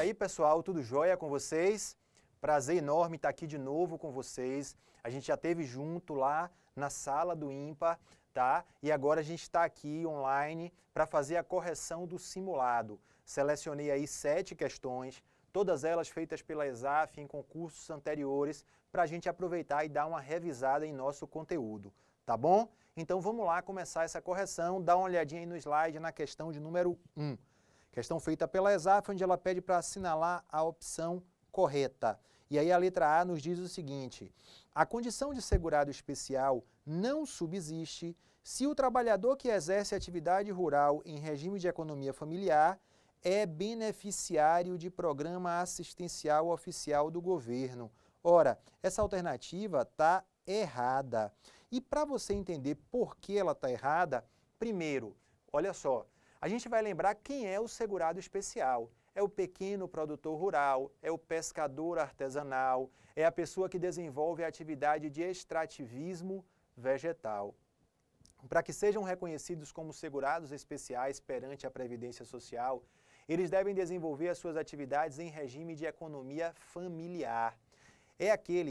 aí, pessoal, tudo jóia com vocês? Prazer enorme estar aqui de novo com vocês. A gente já esteve junto lá na sala do IMPA, tá? E agora a gente está aqui online para fazer a correção do simulado. Selecionei aí 7 questões, todas elas feitas pela ESAF em concursos anteriores, para a gente aproveitar e dar uma revisada em nosso conteúdo, tá bom? Então vamos lá começar essa correção, dá uma olhadinha aí no slide na questão de número 1. Questão feita pela ESAF, onde ela pede para assinalar a opção correta. E aí a letra A nos diz o seguinte: a condição de segurado especial não subsiste se o trabalhador que exerce atividade rural em regime de economia familiar é beneficiário de programa assistencial oficial do governo. Ora, essa alternativa está errada. E para você entender por que ela está errada, primeiro, olha só, a gente vai lembrar quem é o segurado especial. É o pequeno produtor rural, é o pescador artesanal, é a pessoa que desenvolve a atividade de extrativismo vegetal. Para que sejam reconhecidos como segurados especiais perante a Previdência Social, eles devem desenvolver as suas atividades em regime de economia familiar.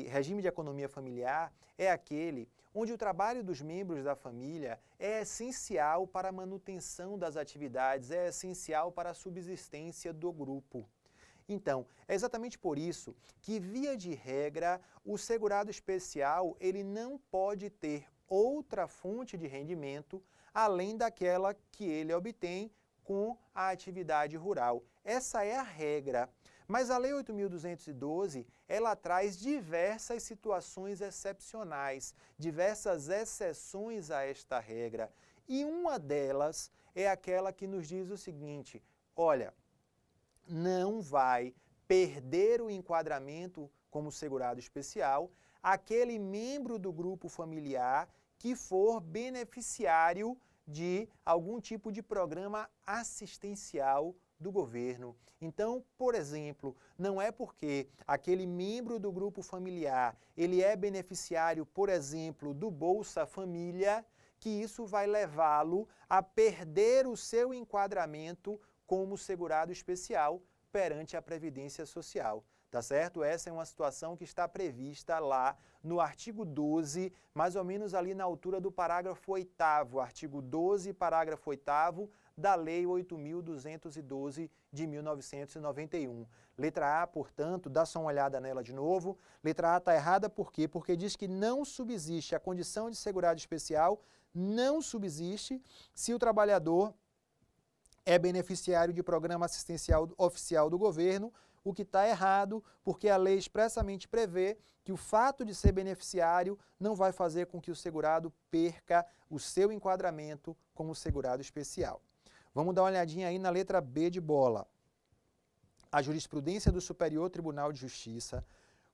Regime de economia familiar é aquele onde o trabalho dos membros da família é essencial para a manutenção das atividades, é essencial para a subsistência do grupo. Então, é exatamente por isso que, via de regra, o segurado especial ele não pode ter outra fonte de rendimento além daquela que ele obtém com a atividade rural. Essa é a regra. Mas a Lei 8.212, ela traz diversas situações excepcionais, diversas exceções a esta regra. E uma delas é aquela que nos diz o seguinte: olha, não vai perder o enquadramento como segurado especial aquele membro do grupo familiar que for beneficiário de algum tipo de programa assistencial do governo. Então, por exemplo, não é porque aquele membro do grupo familiar ele é beneficiário, por exemplo, do Bolsa Família, que isso vai levá-lo a perder o seu enquadramento como segurado especial perante a Previdência Social. Tá certo? Essa é uma situação que está prevista lá no artigo 12, mais ou menos ali na altura do parágrafo 8º, artigo 12, parágrafo 8º da Lei 8.212 de 1991. Letra A, portanto, dá só uma olhada nela de novo. Letra A está errada por quê? Porque diz que não subsiste a condição de segurado especial, não subsiste se o trabalhador é beneficiário de programa assistencial oficial do governo, o que está errado, porque a lei expressamente prevê que o fato de ser beneficiário não vai fazer com que o segurado perca o seu enquadramento como segurado especial. Vamos dar uma olhadinha aí na letra B de bola. A jurisprudência do Superior Tribunal de Justiça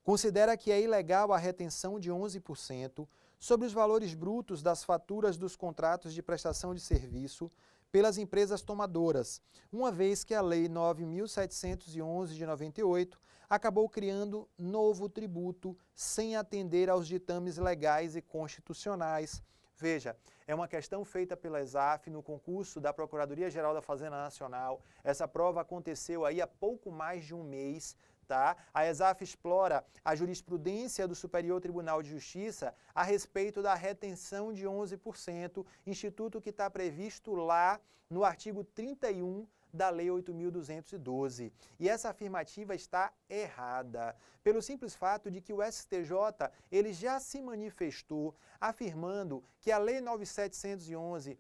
considera que é ilegal a retenção de 11% sobre os valores brutos das faturas dos contratos de prestação de serviço pelas empresas tomadoras, uma vez que a Lei 9.711 de 98 acabou criando novo tributo sem atender aos ditames legais e constitucionais. Veja, é uma questão feita pela ESAF no concurso da Procuradoria-Geral da Fazenda Nacional. Essa prova aconteceu aí há pouco mais de um mês. Tá? A ESAF explora a jurisprudência do Superior Tribunal de Justiça a respeito da retenção de 11%, instituto que está previsto lá no artigo 31 da Lei 8.212. E essa afirmativa está errada, pelo simples fato de que o STJ ele já se manifestou afirmando que a Lei 9.711,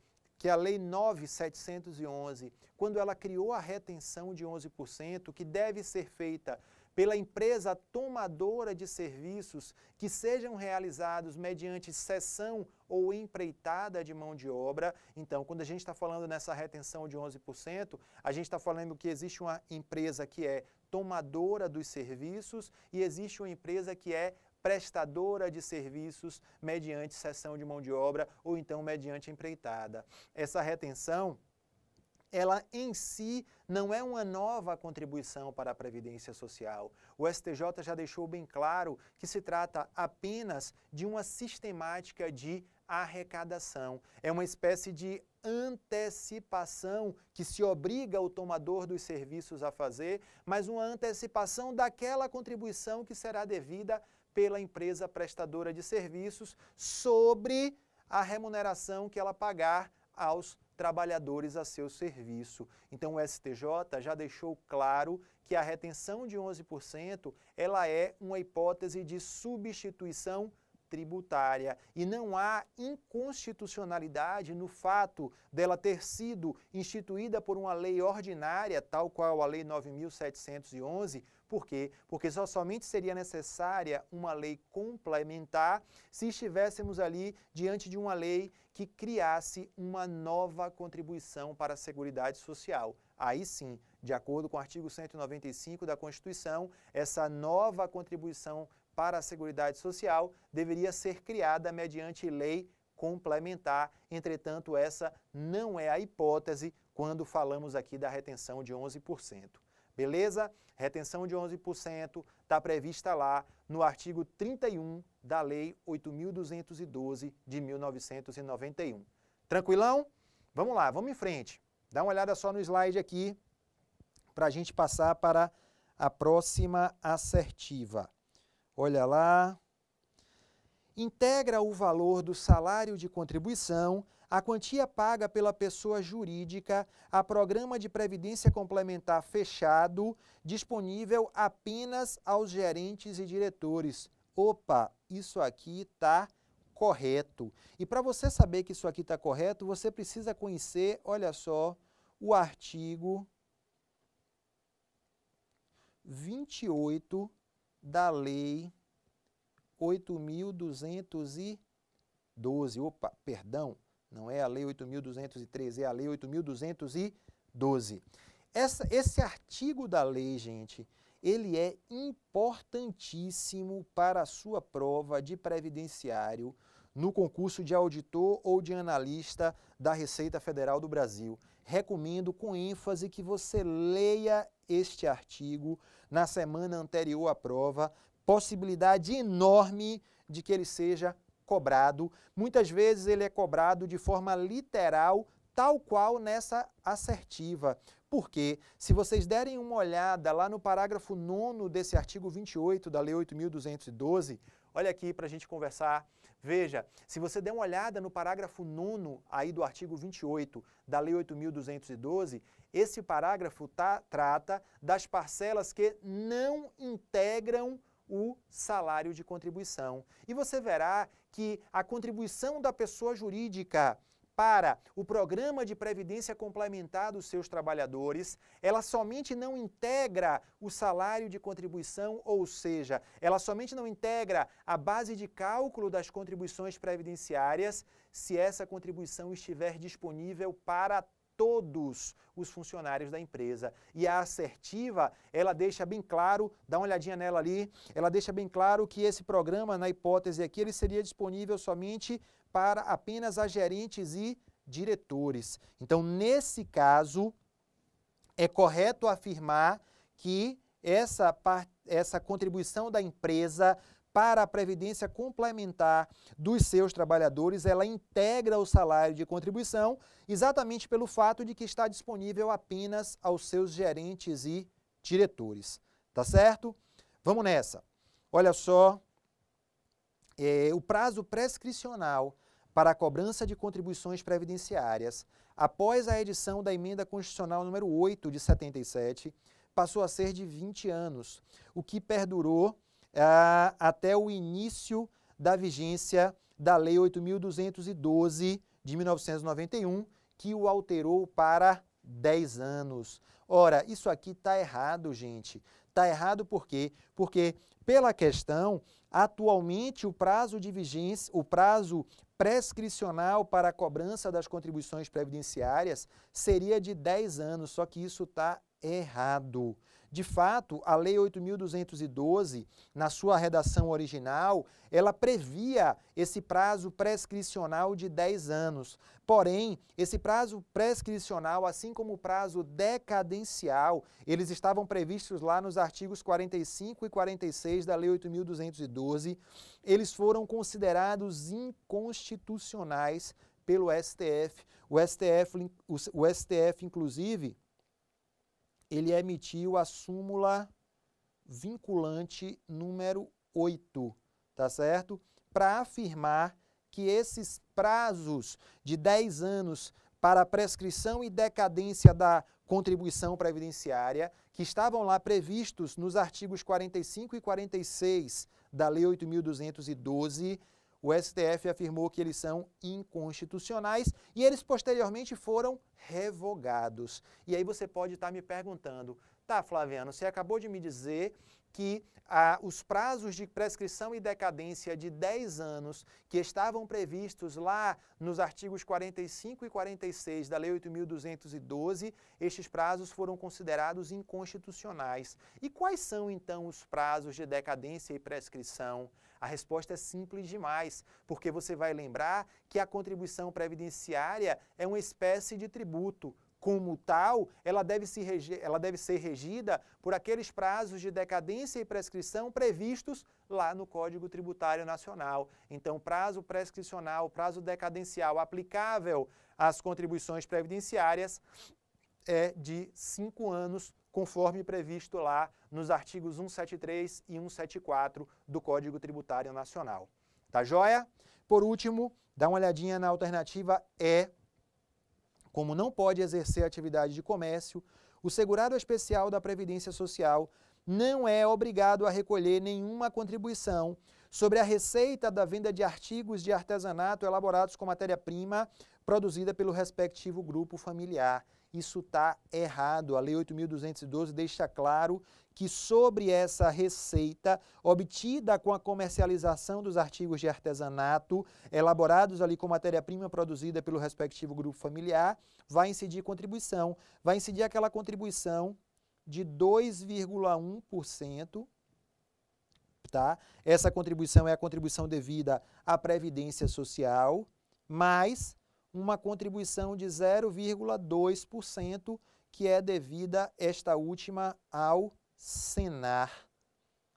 quando ela criou a retenção de 11%, que deve ser feita pela empresa tomadora de serviços que sejam realizados mediante cessão ou empreitada de mão de obra. Então, quando a gente está falando nessa retenção de 11%, a gente está falando que existe uma empresa que é tomadora dos serviços e existe uma empresa que é prestadora de serviços mediante cessão de mão de obra ou então mediante empreitada. Essa retenção, ela em si não é uma nova contribuição para a Previdência Social. O STJ já deixou bem claro que se trata apenas de uma sistemática de arrecadação. É uma espécie de antecipação que se obriga o tomador dos serviços a fazer, mas uma antecipação daquela contribuição que será devida pela empresa prestadora de serviços sobre a remuneração que ela pagar aos trabalhadores a seu serviço. Então o STJ já deixou claro que a retenção de 11% ela é uma hipótese de substituição tributária e não há inconstitucionalidade no fato dela ter sido instituída por uma lei ordinária, tal qual a Lei 9.711. Por quê? Porque somente seria necessária uma lei complementar se estivéssemos ali diante de uma lei que criasse uma nova contribuição para a Seguridade Social. Aí sim, de acordo com o artigo 195 da Constituição, essa nova contribuição para a Seguridade Social deveria ser criada mediante lei complementar. Entretanto, essa não é a hipótese quando falamos aqui da retenção de 11%. Beleza? Retenção de 11% está prevista lá no artigo 31 da Lei 8.212 de 1991. Tranquilão? Vamos lá, vamos em frente. Dá uma olhada só no slide aqui para a gente passar para a próxima assertiva. Olha lá. Integra o valor do salário de contribuição a quantia paga pela pessoa jurídica a programa de previdência complementar fechado, disponível apenas aos gerentes e diretores. Opa, isso aqui está correto. E para você saber que isso aqui está correto, você precisa conhecer, olha só, o artigo 28 da Lei 8.212. Opa, perdão, não é a Lei 8.213, é a Lei 8.212. Esse artigo da lei, gente, ele é importantíssimo para a sua prova de previdenciário no concurso de auditor ou de analista da Receita Federal do Brasil. Recomendo com ênfase que você leia este artigo na semana anterior à prova. Possibilidade enorme de que ele seja cobrado. Muitas vezes ele é cobrado de forma literal, tal qual nessa assertiva. Porque, se vocês derem uma olhada lá no parágrafo 9º desse artigo 28 da Lei 8.212, olha aqui para a gente conversar. Veja, se você der uma olhada no parágrafo 9º aí do artigo 28 da Lei 8.212, esse parágrafo trata das parcelas que não integram o salário de contribuição. E você verá que a contribuição da pessoa jurídica para o programa de previdência complementar dos seus trabalhadores, ela somente não integra o salário de contribuição, ou seja, ela somente não integra a base de cálculo das contribuições previdenciárias se essa contribuição estiver disponível para todos os funcionários da empresa. E a assertiva, ela deixa bem claro, dá uma olhadinha nela ali, ela deixa bem claro que esse programa, na hipótese aqui, ele seria disponível somente para apenas a gerentes e diretores. Então, nesse caso, é correto afirmar que essa contribuição da empresa para a previdência complementar dos seus trabalhadores, ela integra o salário de contribuição exatamente pelo fato de que está disponível apenas aos seus gerentes e diretores. Tá certo? Vamos nessa. Olha só, o prazo prescricional para a cobrança de contribuições previdenciárias após a edição da Emenda Constitucional número 8 de 77 passou a ser de 20 anos, o que perdurou até o início da vigência da Lei 8.212 de 1991, que o alterou para 10 anos. Ora, isso aqui está errado, gente. Está errado por quê? Porque, pela questão, atualmente o prazo de vigência, o prazo prescricional para a cobrança das contribuições previdenciárias seria de 10 anos, só que isso está errado. De fato, a Lei 8.212, na sua redação original, ela previa esse prazo prescricional de 10 anos. Porém, esse prazo prescricional, assim como o prazo decadencial, eles estavam previstos lá nos artigos 45 e 46 da Lei 8.212, eles foram considerados inconstitucionais pelo STF. O STF, inclusive, ele emitiu a súmula vinculante número 8, tá certo? Para afirmar que esses prazos de 10 anos para a prescrição e decadência da contribuição previdenciária, que estavam lá previstos nos artigos 45 e 46 da Lei 8.212, o STF afirmou que eles são inconstitucionais e eles posteriormente foram revogados. E aí você pode estar me perguntando, tá, Flaviano, você acabou de me dizer que os prazos de prescrição e decadência de 10 anos que estavam previstos lá nos artigos 45 e 46 da Lei 8.212, estes prazos foram considerados inconstitucionais. E quais são, então, os prazos de decadência e prescrição? A resposta é simples demais, porque você vai lembrar que a contribuição previdenciária é uma espécie de tributo. Como tal, ela deve ser regida por aqueles prazos de decadência e prescrição previstos lá no Código Tributário Nacional. Então, prazo prescricional, prazo decadencial aplicável às contribuições previdenciárias é de 5 anos, conforme previsto lá nos artigos 173 e 174 do Código Tributário Nacional. Tá joia? Por último, dá uma olhadinha na alternativa E. Como não pode exercer atividade de comércio, o segurado especial da Previdência Social não é obrigado a recolher nenhuma contribuição sobre a receita da venda de artigos de artesanato elaborados com matéria-prima produzida pelo respectivo grupo familiar. Isso está errado. A Lei 8.212 deixa claro que sobre essa receita obtida com a comercialização dos artigos de artesanato elaborados ali com matéria-prima produzida pelo respectivo grupo familiar, vai incidir contribuição. Vai incidir aquela contribuição de 2,1%, tá? Essa contribuição é a contribuição devida à Previdência Social, mais uma contribuição de 0,2%, que é devida, esta última, ao Senar,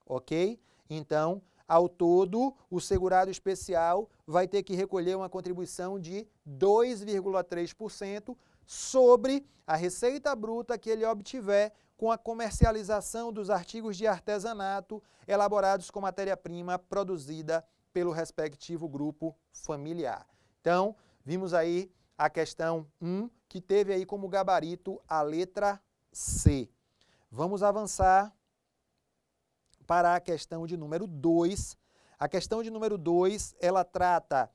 ok? Então, ao todo, o segurado especial vai ter que recolher uma contribuição de 2,3% sobre a receita bruta que ele obtiver com a comercialização dos artigos de artesanato elaborados com matéria-prima produzida pelo respectivo grupo familiar. Então, vimos aí a questão 1, que teve aí como gabarito a letra C. Vamos avançar para a questão de número 2. A questão de número 2, ela trata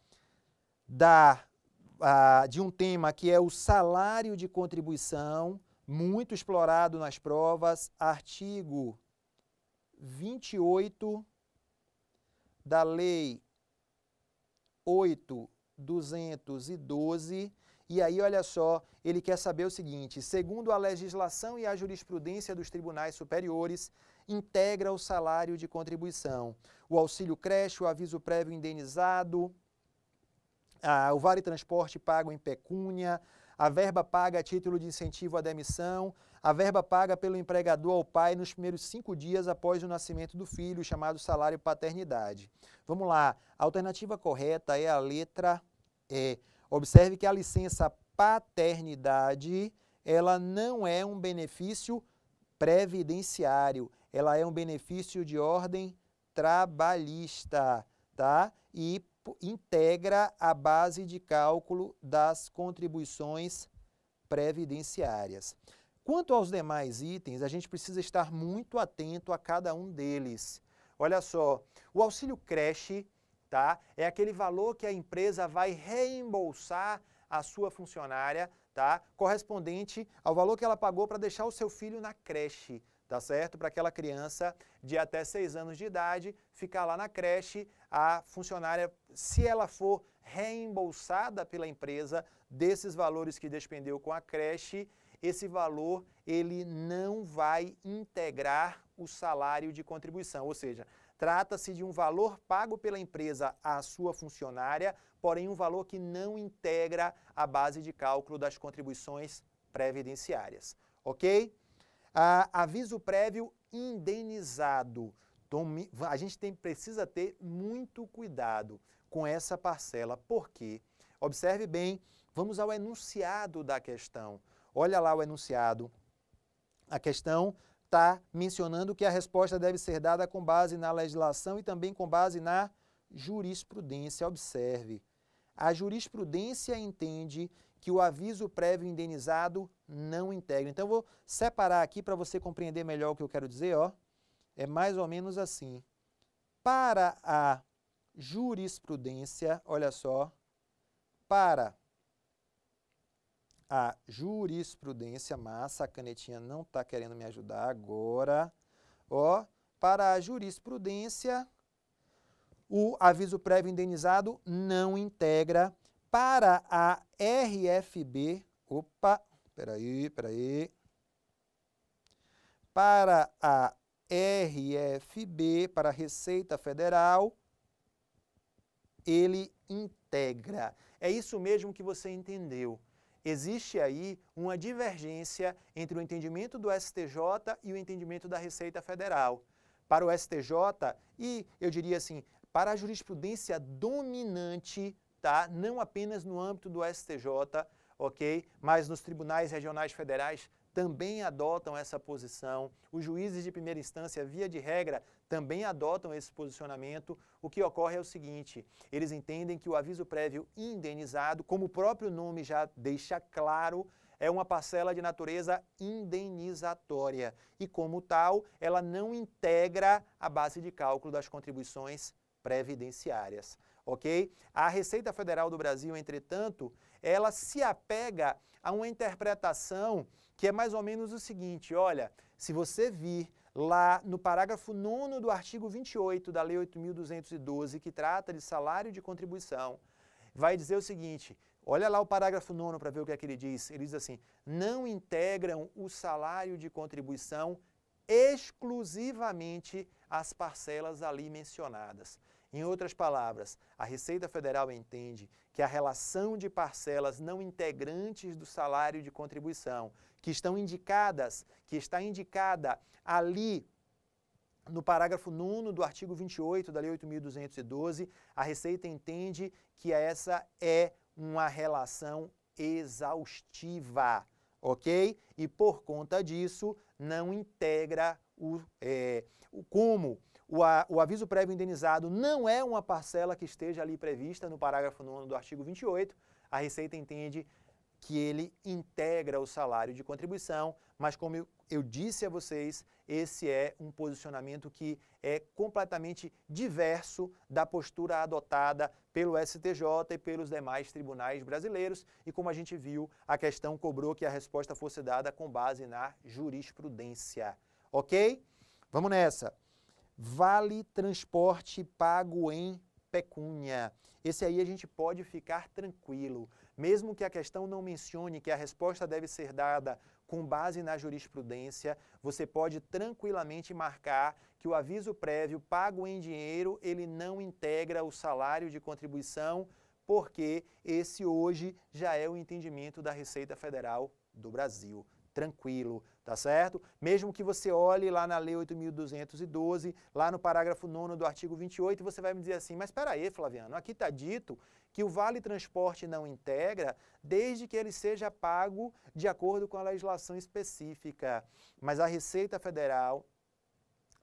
de um tema que é o salário de contribuição, muito explorado nas provas, artigo 28 da Lei 8.212, e aí, olha só, ele quer saber o seguinte: segundo a legislação e a jurisprudência dos tribunais superiores, integra o salário de contribuição o auxílio creche, o aviso prévio indenizado, o vale transporte pago em pecúnia, a verba paga a título de incentivo à demissão, a verba paga pelo empregador ao pai nos primeiros 5 dias após o nascimento do filho, chamado salário paternidade. Vamos lá, a alternativa correta é a letra E. Observe que a licença paternidade, ela não é um benefício previdenciário, ela é um benefício de ordem trabalhista, tá? E integra a base de cálculo das contribuições previdenciárias. Quanto aos demais itens, a gente precisa estar muito atento a cada um deles. Olha só, o auxílio creche, tá? É aquele valor que a empresa vai reembolsar a sua funcionária, tá? Correspondente ao valor que ela pagou para deixar o seu filho na creche, tá certo? Para aquela criança de até 6 anos de idade ficar lá na creche, a funcionária, se ela for reembolsada pela empresa desses valores que despendeu com a creche, esse valor ele não vai integrar o salário de contribuição, ou seja, trata-se de um valor pago pela empresa à sua funcionária, porém um valor que não integra a base de cálculo das contribuições previdenciárias, ok? Aviso prévio indenizado. A gente precisa ter muito cuidado com essa parcela. Por quê? Observe bem, vamos ao enunciado da questão. Olha lá o enunciado. A questão está mencionando que a resposta deve ser dada com base na legislação e também com base na jurisprudência. Observe. A jurisprudência entende que o aviso prévio indenizado não integra. Então, eu vou separar aqui para você compreender melhor o que eu quero dizer. Ó. É mais ou menos assim. Para a jurisprudência, olha só, para a jurisprudência, massa, a canetinha não está querendo me ajudar agora. Ó, para a jurisprudência, o aviso prévio indenizado não integra. Para a RFB, peraí. Para a RFB, para a Receita Federal, ele integra. É isso mesmo que você entendeu. Existe aí uma divergência entre o entendimento do STJ e o entendimento da Receita Federal. Para o STJ, e eu diria assim, para a jurisprudência dominante, tá? Não apenas no âmbito do STJ, ok? Mas nos tribunais regionais federais também adotam essa posição. Os juízes de primeira instância, via de regra, também adotam esse posicionamento. O que ocorre é o seguinte, eles entendem que o aviso prévio indenizado, como o próprio nome já deixa claro, é uma parcela de natureza indenizatória e, como tal, ela não integra a base de cálculo das contribuições previdenciárias, ok? A Receita Federal do Brasil, entretanto, ela se apega a uma interpretação que é mais ou menos o seguinte, olha, se você vir lá no parágrafo 9º do artigo 28 da Lei 8.212, que trata de salário de contribuição, vai dizer o seguinte, olha lá o parágrafo 9º para ver o que é que ele diz. Ele diz assim, não integram o salário de contribuição exclusivamente as parcelas ali mencionadas. Em outras palavras, a Receita Federal entende que a relação de parcelas não integrantes do salário de contribuição, que está indicada ali no parágrafo 9º do artigo 28 da Lei 8.212, a Receita entende que essa é uma relação exaustiva, ok? E por conta disso, não integra o aviso prévio indenizado não é uma parcela que esteja ali prevista no parágrafo 9º do artigo 28, a Receita entende que ele integra o salário de contribuição, mas como eu disse a vocês, esse é um posicionamento que é completamente diverso da postura adotada pelo STJ e pelos demais tribunais brasileiros, e como a gente viu, a questão cobrou que a resposta fosse dada com base na jurisprudência. Ok? Vamos nessa. Vale transporte pago em pecúnia. Esse aí a gente pode ficar tranquilo. Mesmo que a questão não mencione que a resposta deve ser dada com base na jurisprudência, você pode tranquilamente marcar que o aviso prévio pago em dinheiro, ele não integra o salário de contribuição, porque esse hoje já é o entendimento da Receita Federal do Brasil. Tranquilo, tá certo? Mesmo que você olhe lá na Lei 8.212, lá no parágrafo 9º do artigo 28, você vai me dizer assim, mas espera aí, Flaviano, aqui está dito que o Vale Transporte não integra desde que ele seja pago de acordo com a legislação específica. Mas a Receita Federal,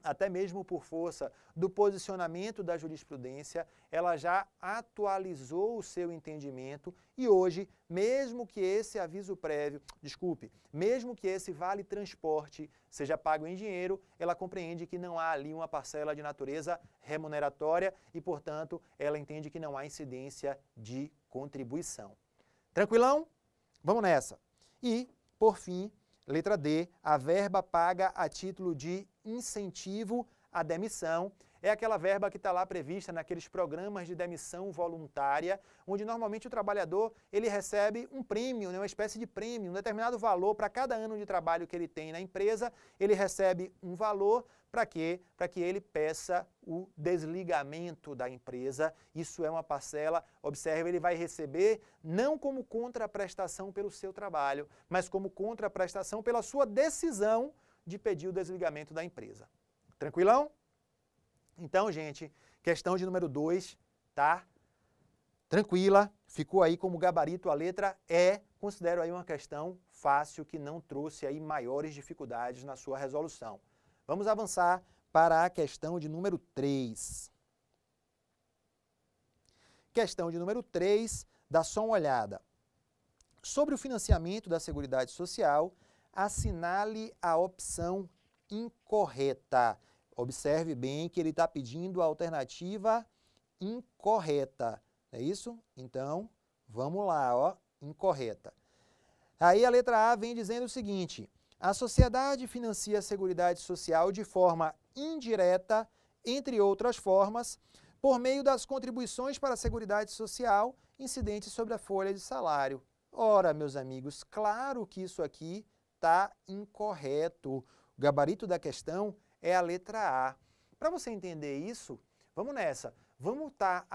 até mesmo por força do posicionamento da jurisprudência, ela já atualizou o seu entendimento e hoje, mesmo que esse aviso prévio, mesmo que esse vale transporte seja pago em dinheiro, ela compreende que não há ali uma parcela de natureza remuneratória e, portanto, ela entende que não há incidência de contribuição. Tranquilão? Vamos nessa. E, por fim, letra D, a verba paga a título de incentivo à demissão. É aquela verba que está lá prevista naqueles programas de demissão voluntária, onde normalmente o trabalhador ele recebe um prêmio, né, uma espécie de prêmio, um determinado valor para cada ano de trabalho que ele tem na empresa, ele recebe um valor para quê? Para que ele peça o desligamento da empresa. Isso é uma parcela, observe, ele vai receber não como contraprestação pelo seu trabalho, mas como contraprestação pela sua decisão de pedir o desligamento da empresa. Tranquilão? Então, gente, questão de número 2, tá? Tranquila, ficou aí como gabarito a letra E. Considero aí uma questão fácil que não trouxe aí maiores dificuldades na sua resolução. Vamos avançar para a questão de número 3. Questão de número 3, dá só uma olhada. Sobre o financiamento da Seguridade Social, assinale a opção incorreta. Observe bem que ele está pedindo a alternativa incorreta. É isso? Então, vamos lá, ó, incorreta. Aí a letra A vem dizendo o seguinte: a sociedade financia a Seguridade Social de forma indireta, entre outras formas, por meio das contribuições para a Seguridade Social incidentes sobre a folha de salário. Ora, meus amigos, claro que isso aqui está incorreto. O gabarito da questão é a letra A. Para você entender isso, vamos nessa. Vamos estar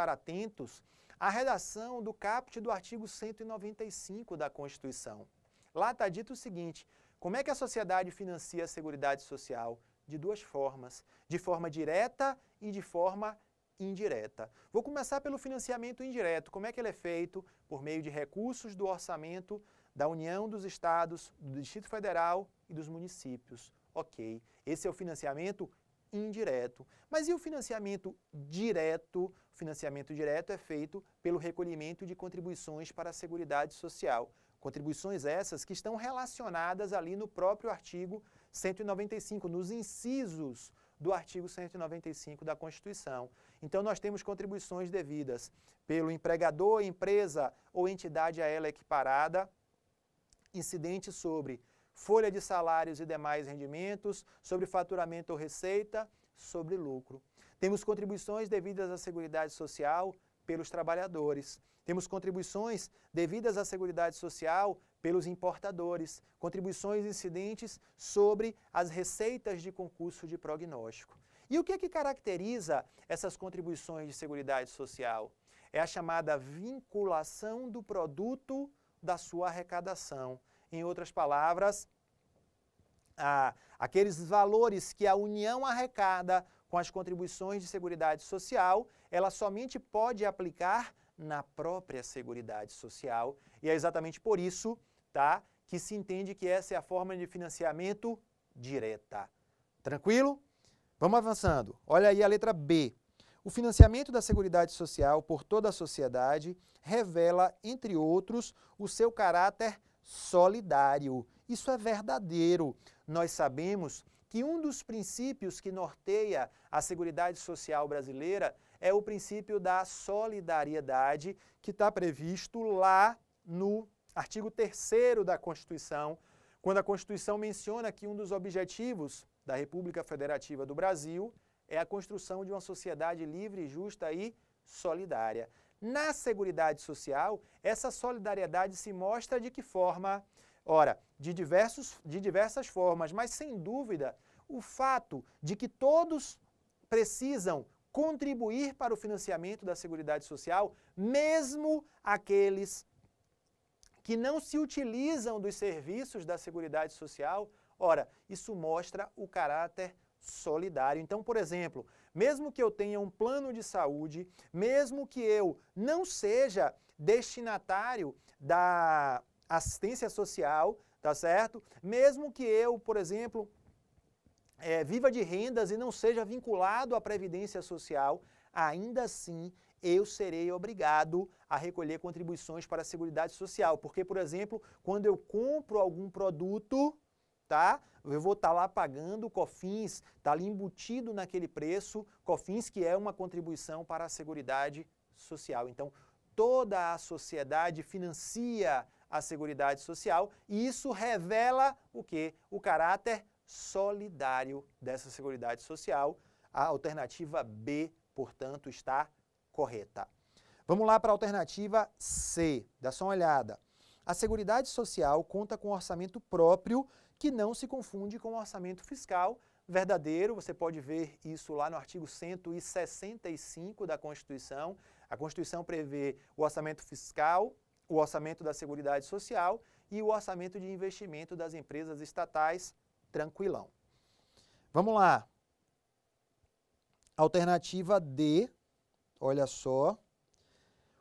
atentos à redação do caput do artigo 195 da Constituição. Lá está dito o seguinte: como é que a sociedade financia a Seguridade Social? De duas formas, de forma direta e de forma indireta. Vou começar pelo financiamento indireto. Como é que ele é feito? Por meio de recursos do orçamento da União, dos Estados, do Distrito Federal e dos municípios. Ok, esse é o financiamento indireto. Mas e o financiamento direto? O financiamento direto é feito pelo recolhimento de contribuições para a Seguridade Social. Contribuições essas que estão relacionadas ali no próprio artigo 195, nos incisos do artigo 195 da Constituição. Então, nós temos contribuições devidas pelo empregador, empresa ou entidade a ela equiparada, incidentes sobre folha de salários e demais rendimentos, sobre faturamento ou receita, sobre lucro. Temos contribuições devidas à Seguridade Social pelos trabalhadores. Temos contribuições devidas à Seguridade Social pelos importadores, contribuições incidentes sobre as receitas de concurso de prognóstico. E o que é que caracteriza essas contribuições de Seguridade Social? É a chamada vinculação do produto da sua arrecadação. Em outras palavras, aqueles valores que a União arrecada com as contribuições de Seguridade Social, ela somente pode aplicar na própria Seguridade Social. E é exatamente por isso, tá, que se entende que essa é a forma de financiamento direta. Tranquilo? Vamos avançando. Olha aí a letra B. O financiamento da Seguridade Social por toda a sociedade revela, entre outros, o seu caráter solidário. Isso é verdadeiro. Nós sabemos que um dos princípios que norteia a Seguridade Social brasileira é o princípio da solidariedade, que está previsto lá no artigo 3º da Constituição, quando a Constituição menciona que um dos objetivos da República Federativa do Brasil é a construção de uma sociedade livre, justa e solidária. Na Seguridade Social, essa solidariedade se mostra de que forma? Ora, de diversas formas, mas sem dúvida, o fato de que todos precisam contribuir para o financiamento da Seguridade Social, mesmo aqueles que não se utilizam dos serviços da Seguridade Social, ora, isso mostra o caráter solidário. Então, por exemplo, mesmo que eu tenha um plano de saúde, mesmo que eu não seja destinatário da assistência social, tá certo? Mesmo que eu, por exemplo, viva de rendas e não seja vinculado à Previdência Social, ainda assim eu serei obrigado a recolher contribuições para a Seguridade Social. Porque, por exemplo, quando eu compro algum produto, tá? Eu vou estar lá pagando COFINS, está ali embutido naquele preço, COFINS que é uma contribuição para a Seguridade Social. Então, toda a sociedade financia a Seguridade Social e isso revela o quê? O caráter solidário dessa Seguridade Social. A alternativa B, portanto, está correta. Vamos lá para a alternativa C. Dá só uma olhada. A Seguridade Social conta com orçamento próprio que não se confunde com o orçamento fiscal verdadeiro. Você pode ver isso lá no artigo 165 da Constituição. A Constituição prevê o orçamento fiscal, o orçamento da Seguridade Social e o orçamento de investimento das empresas estatais, tranquilão. Vamos lá. Alternativa D, olha só,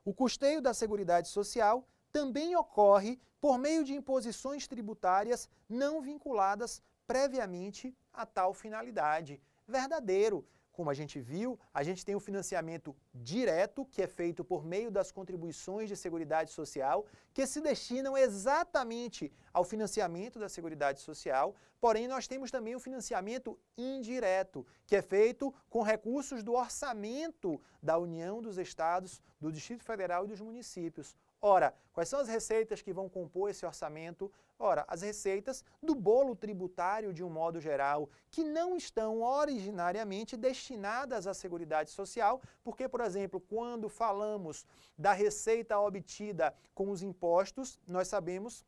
o custeio da Seguridade Social também ocorre por meio de imposições tributárias não vinculadas previamente a tal finalidade. Verdadeiro. Como a gente viu, a gente tem o financiamento direto, que é feito por meio das contribuições de Seguridade Social, que se destinam exatamente ao financiamento da Seguridade Social, porém nós temos também o financiamento indireto, que é feito com recursos do orçamento da União, dos Estados, do Distrito Federal e dos municípios. Ora, quais são as receitas que vão compor esse orçamento? Ora, as receitas do bolo tributário de um modo geral, que não estão originariamente destinadas à Seguridade Social, porque, por exemplo, quando falamos da receita obtida com os impostos, nós sabemos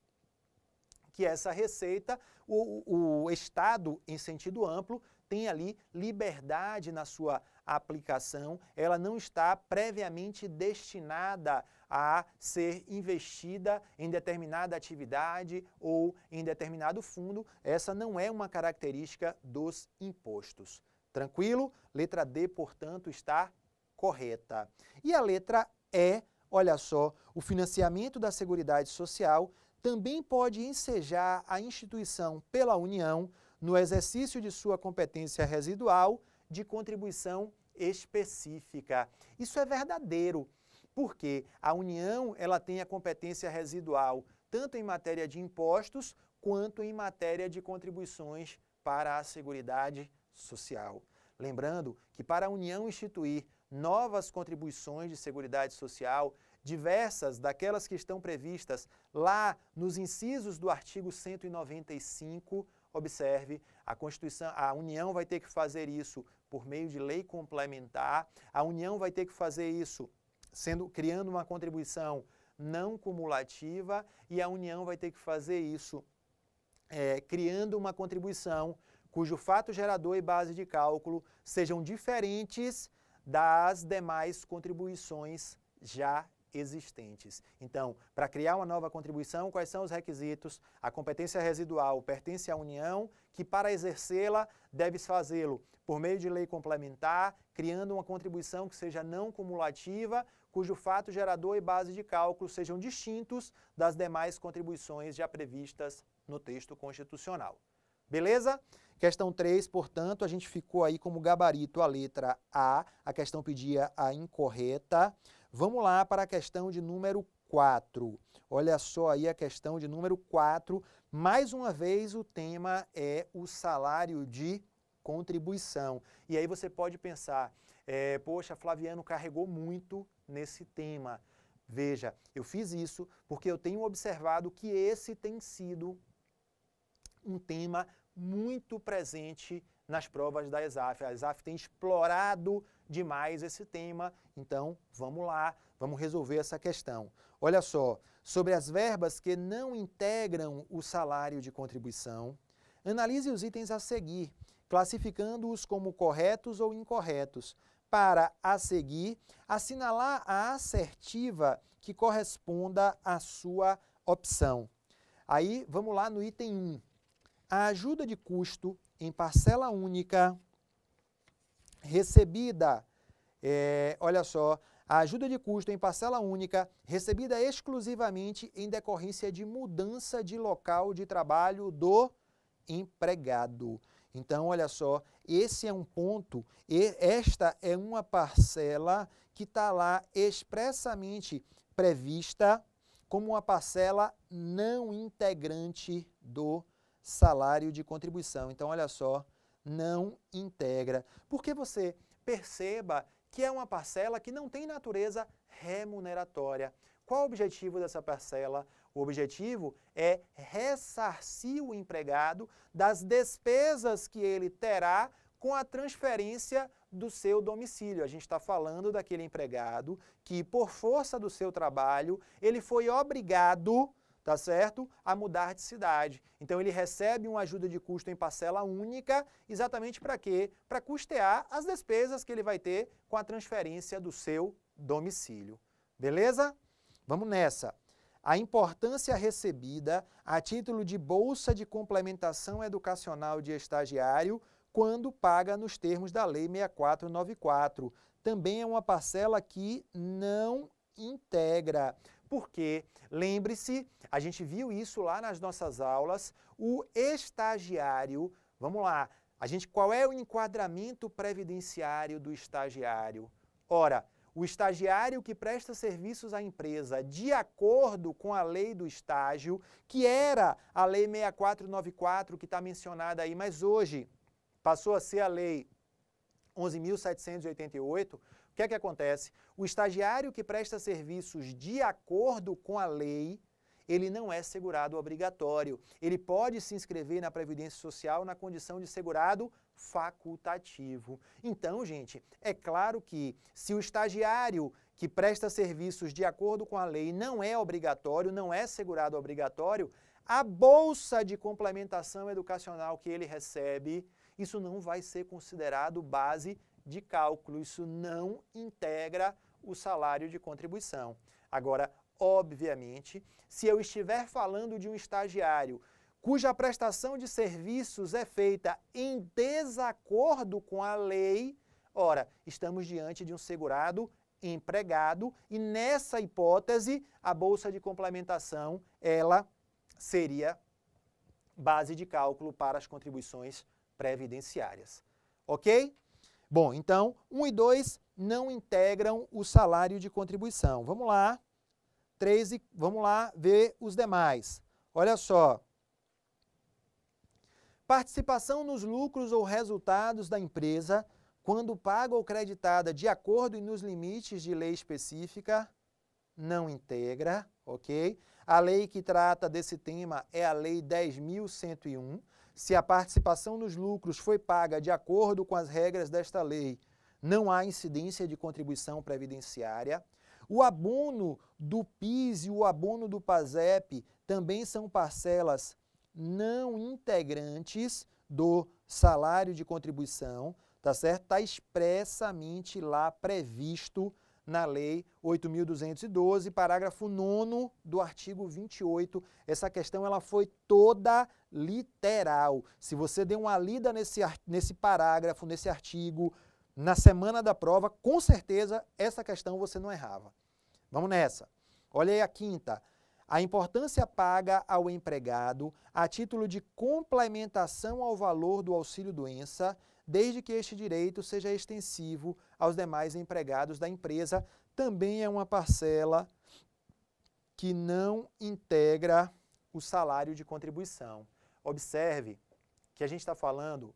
que essa receita, o Estado, em sentido amplo, tem ali liberdade na sua aplicação, ela não está previamente destinada a ser investida em determinada atividade ou em determinado fundo. Essa não é uma característica dos impostos. Tranquilo? Letra D, portanto, está correta. E a letra E, olha só, o financiamento da Seguridade Social também pode ensejar a instituição pela União no exercício de sua competência residual de contribuição específica. Isso é verdadeiro, porque a União ela tem a competência residual tanto em matéria de impostos quanto em matéria de contribuições para a Seguridade Social. Lembrando que para a União instituir novas contribuições de Seguridade Social, diversas daquelas que estão previstas lá nos incisos do artigo 195, observe, a União vai ter que fazer isso por meio de lei complementar, a União vai ter que fazer isso criando uma contribuição não cumulativa e a União vai ter que fazer isso criando uma contribuição cujo fato gerador e base de cálculo sejam diferentes das demais contribuições já existentes. Então, para criar uma nova contribuição, quais são os requisitos? A competência residual pertence à União, que para exercê-la deve fazê-lo por meio de lei complementar, criando uma contribuição que seja não cumulativa, cujo fato gerador e base de cálculo sejam distintos das demais contribuições já previstas no texto constitucional. Beleza? Questão 3, portanto, a gente ficou aí como gabarito a letra A, a questão pedia a incorreta. Vamos lá para a questão de número 4. Olha só aí a questão de número 4. Mais uma vez o tema é o salário de contribuição. E aí você pode pensar, poxa, Flaviano carregou muito nesse tema. Veja, eu fiz isso porque eu tenho observado que esse tem sido um tema muito presente nas provas da ESAF. A ESAF tem explorado demais esse tema, então vamos lá, vamos resolver essa questão. Olha só, sobre as verbas que não integram o salário de contribuição, analise os itens a seguir, classificando-os como corretos ou incorretos, para, a seguir, assinalar a assertiva que corresponda à sua opção. Aí, vamos lá no item 1. A ajuda de custo em parcela única recebida, olha só, a ajuda de custo em parcela única recebida exclusivamente em decorrência de mudança de local de trabalho do empregado. Então, olha só, esse é um ponto, e esta é uma parcela que está lá expressamente prevista como uma parcela não integrante do salário de contribuição. Então, olha só, não integra. Porque você perceba que é uma parcela que não tem natureza remuneratória. Qual o objetivo dessa parcela? O objetivo é ressarcir o empregado das despesas que ele terá com a transferência do seu domicílio. A gente está falando daquele empregado que, por força do seu trabalho, ele foi obrigado, tá certo, a mudar de cidade. Então ele recebe uma ajuda de custo em parcela única, exatamente para quê? Para custear as despesas que ele vai ter com a transferência do seu domicílio. Beleza? Vamos nessa. A importância recebida a título de bolsa de complementação educacional de estagiário quando paga nos termos da Lei 6494. também é uma parcela que não integra. Porque, lembre-se, a gente viu isso lá nas nossas aulas, o estagiário, vamos lá, qual é o enquadramento previdenciário do estagiário? Ora, o estagiário que presta serviços à empresa de acordo com a lei do estágio, que era a lei 6494 que está mencionada aí, mas hoje passou a ser a lei 11.788, o que é que acontece? O estagiário que presta serviços de acordo com a lei, ele não é segurado obrigatório. Ele pode se inscrever na Previdência Social na condição de segurado facultativo. Então, gente, é claro que se o estagiário que presta serviços de acordo com a lei não é obrigatório, não é segurado obrigatório, a bolsa de complementação educacional que ele recebe, isso não vai ser considerado base de cálculo, isso não integra o salário de contribuição. Agora, obviamente, se eu estiver falando de um estagiário cuja prestação de serviços é feita em desacordo com a lei, ora, estamos diante de um segurado empregado e nessa hipótese a bolsa de complementação, ela seria base de cálculo para as contribuições previdenciárias. Ok? Bom, então, 1 e 2 não integram o salário de contribuição. Vamos lá. 3 vamos lá ver os demais. Olha só. Participação nos lucros ou resultados da empresa, quando paga ou creditada de acordo e nos limites de lei específica, não integra, ok? A lei que trata desse tema é a Lei 10.101. Se a participação nos lucros foi paga de acordo com as regras desta lei, não há incidência de contribuição previdenciária. O abono do PIS e o abono do PASEP também são parcelas não integrantes do salário de contribuição, tá certo? Está expressamente lá previsto na Lei 8.212, parágrafo 9º do artigo 28. Essa questão ela foi toda literal. Se você der uma lida nesse parágrafo, nesse artigo, na semana da prova, com certeza essa questão você não errava. Vamos nessa. Olha aí a quinta. A importância paga ao empregado a título de complementação ao valor do auxílio-doença, desde que este direito seja extensivo aos demais empregados da empresa, também é uma parcela que não integra o salário de contribuição. Observe que a gente está falando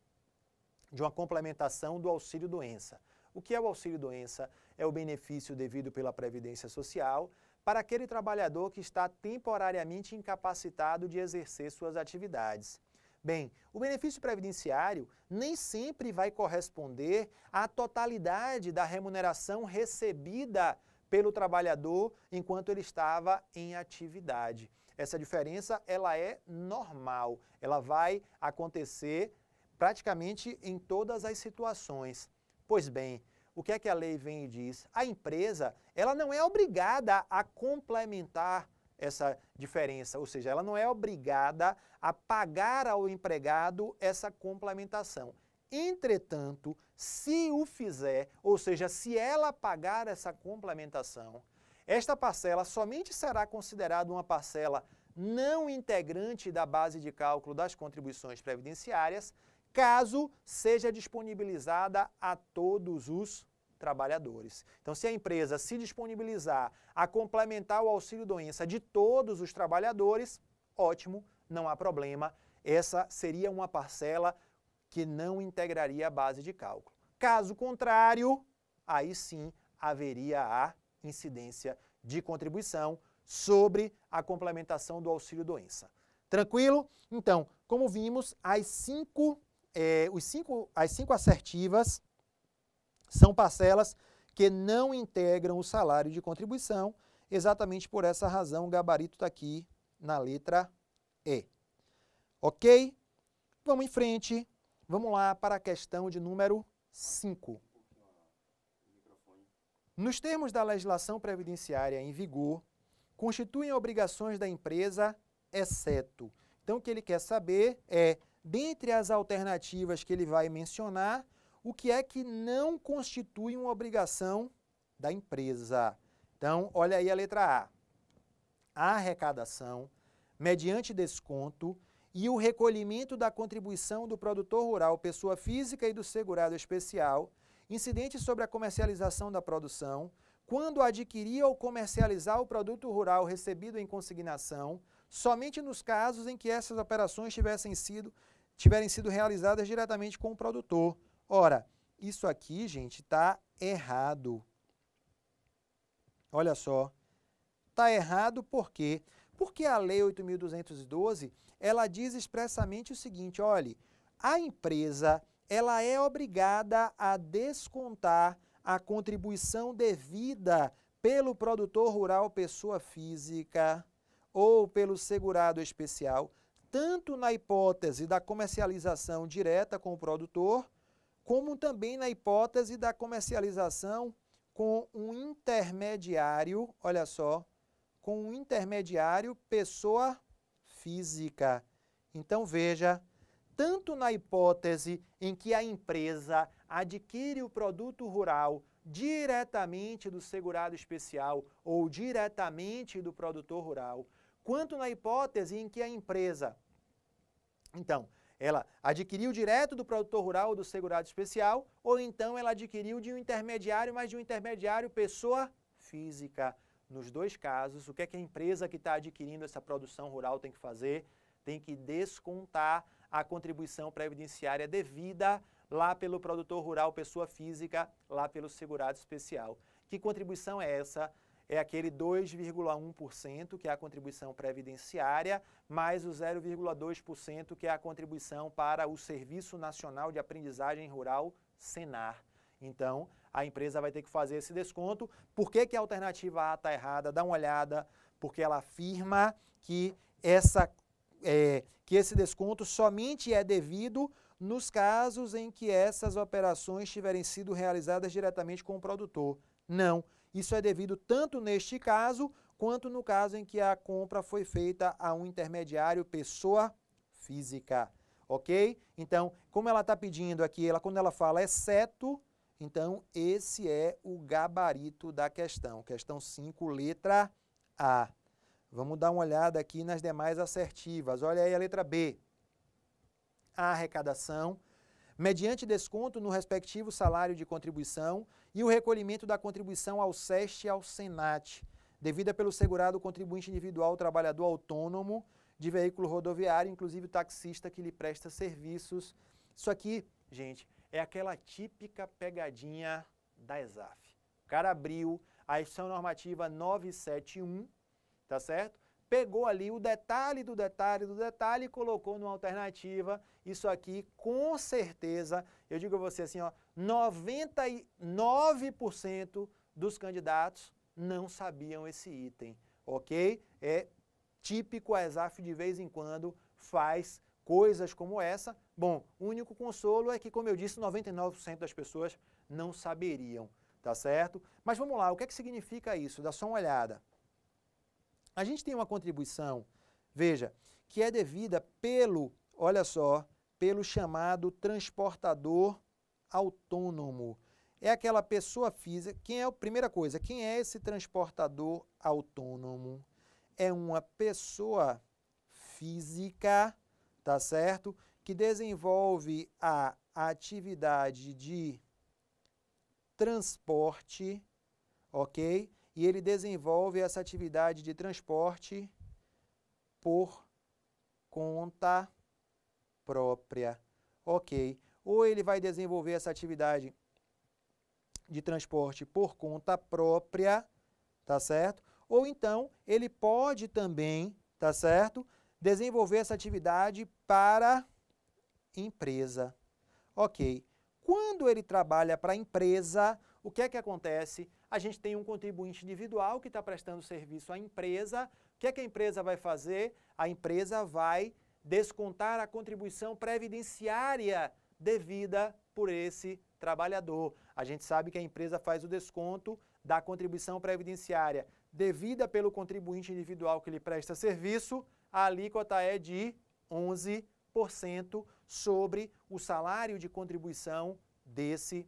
de uma complementação do auxílio-doença. O que é o auxílio-doença? É o benefício devido pela Previdência Social para aquele trabalhador que está temporariamente incapacitado de exercer suas atividades. Bem, o benefício previdenciário nem sempre vai corresponder à totalidade da remuneração recebida pelo trabalhador enquanto ele estava em atividade. Essa diferença ela é normal, ela vai acontecer praticamente em todas as situações. Pois bem, o que é que a lei vem e diz? A empresa ela não é obrigada a complementar essa diferença, ou seja, ela não é obrigada a pagar ao empregado essa complementação. Entretanto, se o fizer, ou seja, se ela pagar essa complementação, esta parcela somente será considerada uma parcela não integrante da base de cálculo das contribuições previdenciárias, caso seja disponibilizada a todos os trabalhadores. Então, se a empresa se disponibilizar a complementar o auxílio-doença de todos os trabalhadores, ótimo, não há problema. Essa seria uma parcela que não integraria a base de cálculo. Caso contrário, aí sim haveria a incidência de contribuição sobre a complementação do auxílio-doença. Tranquilo? Então, como vimos, as cinco assertivas são parcelas que não integram o salário de contribuição, exatamente por essa razão o gabarito está aqui na letra E. Ok? Vamos em frente, vamos lá para a questão de número 5. Nos termos da legislação previdenciária em vigor, constituem obrigações da empresa, exceto. Então, o que ele quer saber é, dentre as alternativas que ele vai mencionar, o que é que não constitui uma obrigação da empresa? Então, olha aí a letra A. A arrecadação, mediante desconto, e o recolhimento da contribuição do produtor rural, pessoa física e do segurado especial, incidente sobre a comercialização da produção, quando adquirir ou comercializar o produto rural recebido em consignação, somente nos casos em que essas operações tiverem sido realizadas diretamente com o produtor. Ora, isso aqui, gente, está errado. Olha só, está errado por quê? Porque a Lei 8.212, ela diz expressamente o seguinte, olhe, a empresa, ela é obrigada a descontar a contribuição devida pelo produtor rural pessoa física ou pelo segurado especial, tanto na hipótese da comercialização direta com o produtor, como também na hipótese da comercialização com um intermediário, olha só, com um intermediário pessoa física. Então veja, tanto na hipótese em que a empresa adquire o produto rural diretamente do segurado especial ou diretamente do produtor rural, quanto na hipótese em que a empresa, então, ela adquiriu direto do produtor rural ou do segurado especial, ou então ela adquiriu de um intermediário, mas de um intermediário pessoa física. Nos dois casos, o que é que a empresa que está adquirindo essa produção rural tem que fazer? Tem que descontar a contribuição previdenciária devida lá pelo produtor rural, pessoa física, lá pelo segurado especial. Que contribuição é essa? É aquele 2,1% que é a contribuição previdenciária, mais o 0,2% que é a contribuição para o Serviço Nacional de Aprendizagem Rural, Senar. Então, a empresa vai ter que fazer esse desconto. Por que que a alternativa A está errada? Dá uma olhada, porque ela afirma que esse desconto somente é devido nos casos em que essas operações tiverem sido realizadas diretamente com o produtor. Não, isso é devido tanto neste caso, quanto no caso em que a compra foi feita a um intermediário pessoa física, ok? Então, como ela está pedindo aqui, quando ela fala exceto, então esse é o gabarito da questão. Questão 5, letra A. Vamos dar uma olhada aqui nas demais assertivas. Olha aí a letra B. A arrecadação, mediante desconto no respectivo salário de contribuição e o recolhimento da contribuição ao SEST e ao SENAT, devida pelo segurado contribuinte individual trabalhador autônomo de veículo rodoviário, inclusive o taxista que lhe presta serviços. Isso aqui, gente, é aquela típica pegadinha da ESAF. O cara abriu a Instituição Normativa 971, tá certo? Pegou ali o detalhe do detalhe do detalhe e colocou numa alternativa. Isso aqui, com certeza, eu digo a você assim, ó, 99% dos candidatos não sabiam esse item, ok? É típico, a ESAF de vez em quando faz coisas como essa. Bom, o único consolo é que, como eu disse, 99% das pessoas não saberiam, tá certo? Mas vamos lá, o que é que significa isso? Dá só uma olhada. A gente tem uma contribuição, veja, que é devida pelo, olha só, pelo chamado transportador autônomo. É aquela pessoa física, primeira coisa, quem é esse transportador autônomo? É uma pessoa física, tá certo? Que desenvolve a atividade de transporte, ok? E ele desenvolve essa atividade de transporte por conta própria, ok? Ou ele vai desenvolver essa atividade de transporte por conta própria, tá certo? Ou então ele pode também, tá certo? Desenvolver essa atividade para empresa, ok? Quando ele trabalha para a empresa, o que é que acontece? A gente tem um contribuinte individual que está prestando serviço à empresa. O que é que a empresa vai fazer? A empresa vai descontar a contribuição previdenciária devida por esse trabalhador. A gente sabe que a empresa faz o desconto da contribuição previdenciária devida pelo contribuinte individual que lhe presta serviço. A alíquota é de 11% sobre o salário de contribuição desse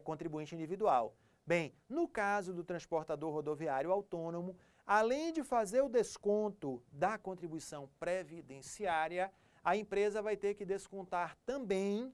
contribuinte individual. Bem, no caso do transportador rodoviário autônomo, além de fazer o desconto da contribuição previdenciária, a empresa vai ter que descontar também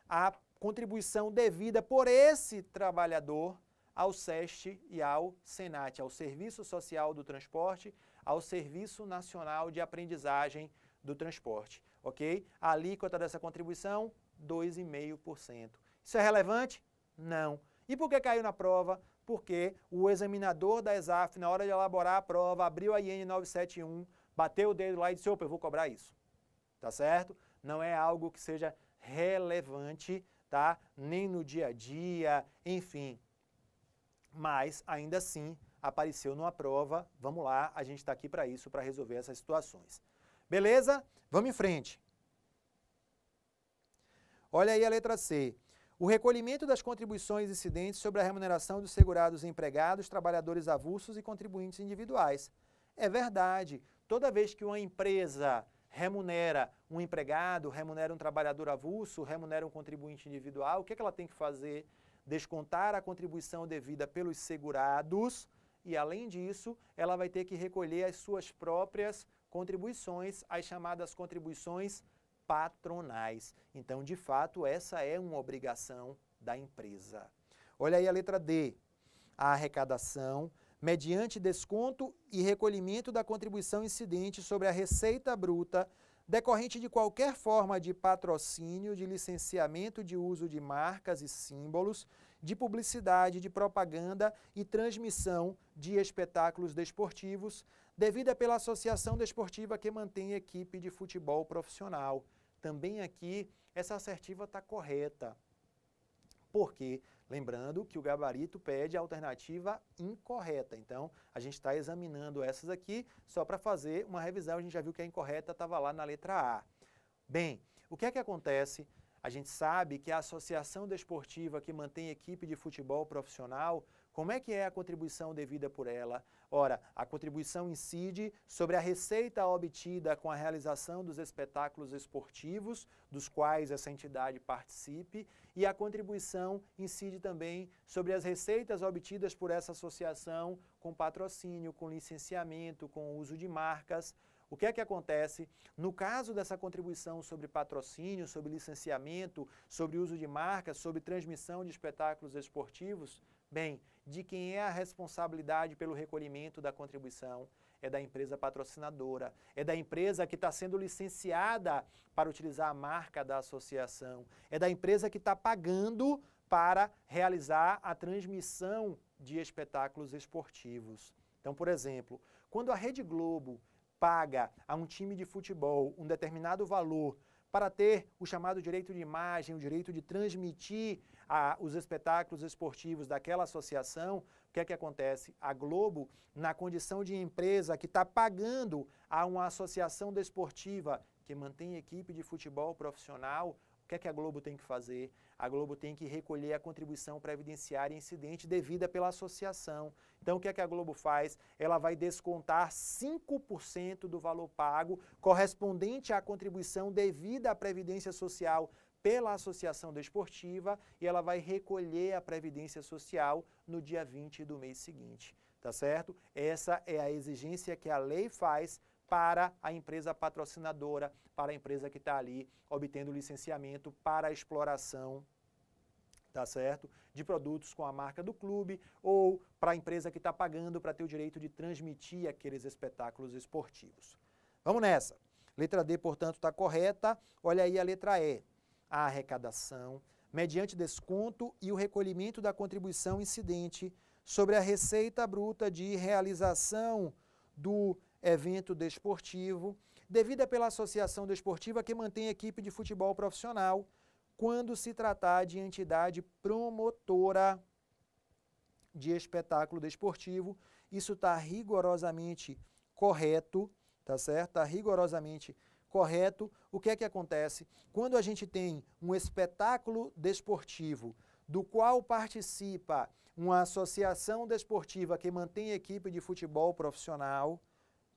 a contribuição devida por esse trabalhador ao SEST e ao SENAT, ao Serviço Social do Transporte, ao Serviço Nacional de Aprendizagem do Transporte, ok? A alíquota dessa contribuição, 2,5%. Isso é relevante? Não. E por que caiu na prova? Porque o examinador da ESAF, na hora de elaborar a prova, abriu a IN 971, bateu o dedo lá e disse, opa, eu vou cobrar isso. Tá certo? Não é algo que seja relevante, tá? Nem no dia a dia, enfim. Mas, ainda assim, apareceu numa prova. Vamos lá, a gente está aqui para isso, para resolver essas situações. Beleza? Vamos em frente. Olha aí a letra C. O recolhimento das contribuições incidentes sobre a remuneração dos segurados empregados, trabalhadores avulsos e contribuintes individuais. É verdade, toda vez que uma empresa remunera um empregado, remunera um trabalhador avulso, remunera um contribuinte individual, o que ela tem que fazer? Descontar a contribuição devida pelos segurados e, além disso, ela vai ter que recolher as suas próprias contribuições, as chamadas contribuições patronais. Então, de fato, essa é uma obrigação da empresa. Olha aí a letra D. A arrecadação, mediante desconto e recolhimento da contribuição incidente sobre a receita bruta decorrente de qualquer forma de patrocínio, de licenciamento de uso de marcas e símbolos, de publicidade, de propaganda e transmissão de espetáculos desportivos, devida pela associação desportiva que mantém equipe de futebol profissional. Também aqui, essa assertiva está correta. Por quê? Lembrando que o gabarito pede a alternativa incorreta. Então, a gente está examinando essas aqui só para fazer uma revisão. A gente já viu que a incorreta estava lá na letra A. Bem, o que é que acontece? A gente sabe que a associação desportiva que mantém equipe de futebol profissional, como é que é a contribuição devida por ela? Ora, a contribuição incide sobre a receita obtida com a realização dos espetáculos esportivos, dos quais essa entidade participe, e a contribuição incide também sobre as receitas obtidas por essa associação com patrocínio, com licenciamento, com uso de marcas. O que é que acontece? No caso dessa contribuição sobre patrocínio, sobre licenciamento, sobre uso de marcas, sobre transmissão de espetáculos esportivos, bem, de quem é a responsabilidade pelo recolhimento da contribuição? É da empresa patrocinadora, é da empresa que está sendo licenciada para utilizar a marca da associação, é da empresa que está pagando para realizar a transmissão de espetáculos esportivos. Então, por exemplo, quando a Rede Globo paga a um time de futebol um determinado valor para ter o chamado direito de imagem, o direito de transmitir os espetáculos esportivos daquela associação, o que é que acontece? A Globo, na condição de empresa que está pagando a uma associação desportiva que mantém equipe de futebol profissional, o que é que a Globo tem que fazer? A Globo tem que recolher a contribuição previdenciária incidente devida pela associação. Então, o que é que a Globo faz? Ela vai descontar 5% do valor pago correspondente à contribuição devida à Previdência Social pela associação desportiva e ela vai recolher a Previdência Social no dia 20 do mês seguinte. Tá certo? Essa é a exigência que a lei faz para a empresa patrocinadora, para a empresa que está ali obtendo licenciamento para a exploração, tá certo? De produtos com a marca do clube ou para a empresa que está pagando para ter o direito de transmitir aqueles espetáculos esportivos. Vamos nessa. Letra D, portanto, está correta. Olha aí a letra E. A arrecadação, mediante desconto e o recolhimento da contribuição incidente sobre a receita bruta de realização do evento desportivo, devida pela associação desportiva que mantém equipe de futebol profissional, quando se tratar de entidade promotora de espetáculo desportivo. Isso está rigorosamente correto, tá certo? Está rigorosamente correto. O que é que acontece? Quando a gente tem um espetáculo desportivo do qual participa uma associação desportiva que mantém equipe de futebol profissional,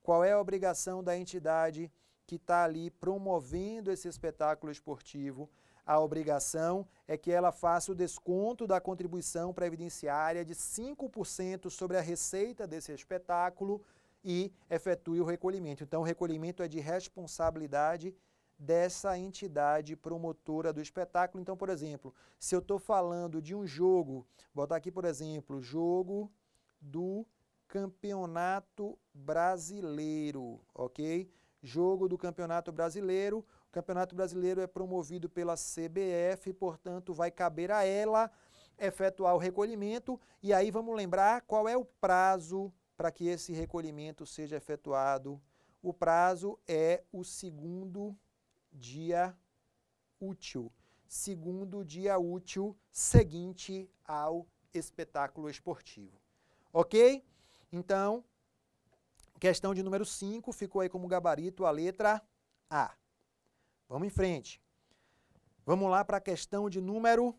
qual é a obrigação da entidade que está ali promovendo esse espetáculo esportivo? a obrigação é que ela faça o desconto da contribuição previdenciária de 5% sobre a receita desse espetáculo e efetue o recolhimento. Então, o recolhimento é de responsabilidade dessa entidade promotora do espetáculo. Então, por exemplo, se eu estou falando de um jogo, vou botar aqui, por exemplo, jogo do Campeonato Brasileiro, ok? Jogo do Campeonato Brasileiro. O Campeonato Brasileiro é promovido pela CBF, portanto, vai caber a ela efetuar o recolhimento. E aí vamos lembrar qual é o prazo para que esse recolhimento seja efetuado. O prazo é o segundo dia útil. Segundo dia útil seguinte ao espetáculo esportivo. Ok? Então, questão de número 5, ficou aí como gabarito a letra A. Vamos em frente. Vamos lá para a questão de número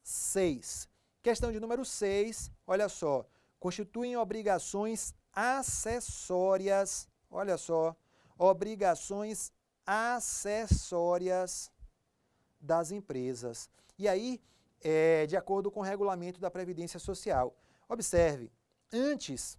6. Questão de número 6, olha só, constituem obrigações acessórias, olha só, obrigações acessórias das empresas. E aí, de acordo com o regulamento da Previdência Social. Observe, antes